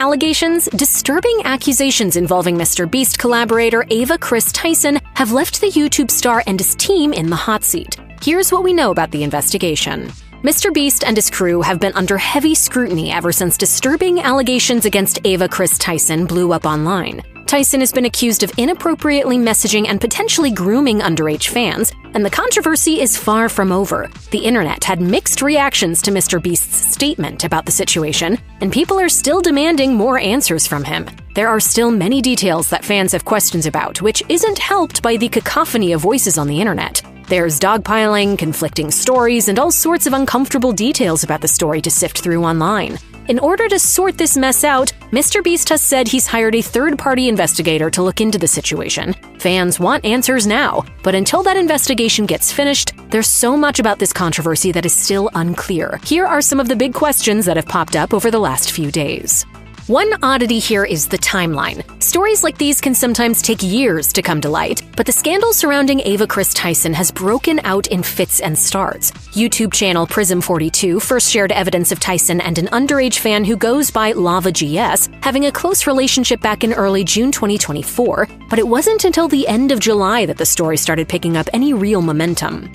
allegations, disturbing accusations involving MrBeast collaborator Kris Tyson have left the YouTube star and his team in the hot seat. Here's what we know about the investigation. MrBeast and his crew have been under heavy scrutiny ever since disturbing allegations against Kris Tyson blew up online. Tyson has been accused of inappropriately messaging and potentially grooming underage fans, and the controversy is far from over. The internet had mixed reactions to MrBeast's statement about the situation, and people are still demanding more answers from him. There are still many details that fans have questions about, which isn't helped by the cacophony of voices on the internet. There's dogpiling, conflicting stories, and all sorts of uncomfortable details about the story to sift through online. In order to sort this mess out, MrBeast has said he's hired a third-party investigator to look into the situation. Fans want answers now, but until that investigation gets finished, there's so much about this controversy that is still unclear. Here are some of the big questions that have popped up over the last few days. One oddity here is the timeline. Stories like these can sometimes take years to come to light, but the scandal surrounding Kris Tyson has broken out in fits and starts. YouTube channel Prism42 first shared evidence of Tyson and an underage fan who goes by LavaGS having a close relationship back in early June 2024, but it wasn't until the end of July that the story started picking up any real momentum.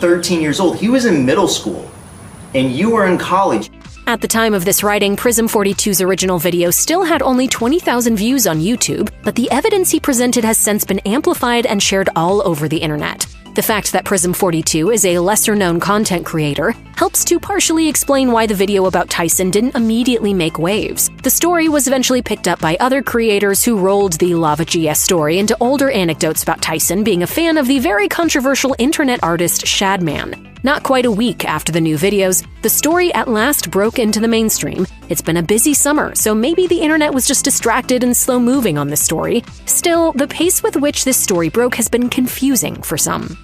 13 years old, he was in middle school, and you were in college. At the time of this writing, Prism42's original video still had only 20,000 views on YouTube, but the evidence he presented has since been amplified and shared all over the internet. The fact that Prism42 is a lesser-known content creator helps to partially explain why the video about Tyson didn't immediately make waves. The story was eventually picked up by other creators who rolled the LavaGS story into older anecdotes about Tyson being a fan of the very controversial internet artist Shadman. Not quite a week after the new videos, the story at last broke into the mainstream. It's been a busy summer, so maybe the internet was just distracted and slow-moving on this story. Still, the pace with which this story broke has been confusing for some.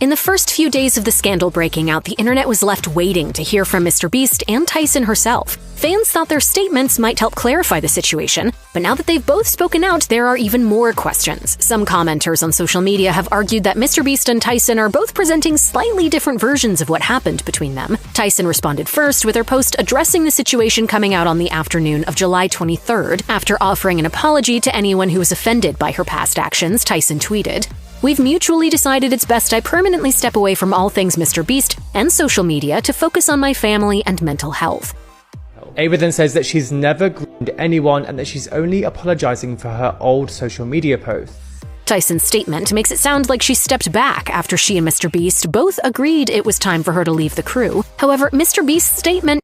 In the first few days of the scandal breaking out, the internet was left waiting to hear from MrBeast and Tyson herself. Fans thought their statements might help clarify the situation, but now that they've both spoken out, there are even more questions. Some commenters on social media have argued that MrBeast and Tyson are both presenting slightly different versions of what happened between them. Tyson responded first with her post addressing the situation coming out on the afternoon of July 23rd. After offering an apology to anyone who was offended by her past actions, Tyson tweeted, "We've mutually decided it's best I permanently step away from all things MrBeast and social media to focus on my family and mental health." Ava then says that she's never groomed anyone and that she's only apologizing for her old social media posts. Tyson's statement makes it sound like she stepped back after she and MrBeast both agreed it was time for her to leave the crew. However, MrBeast's statement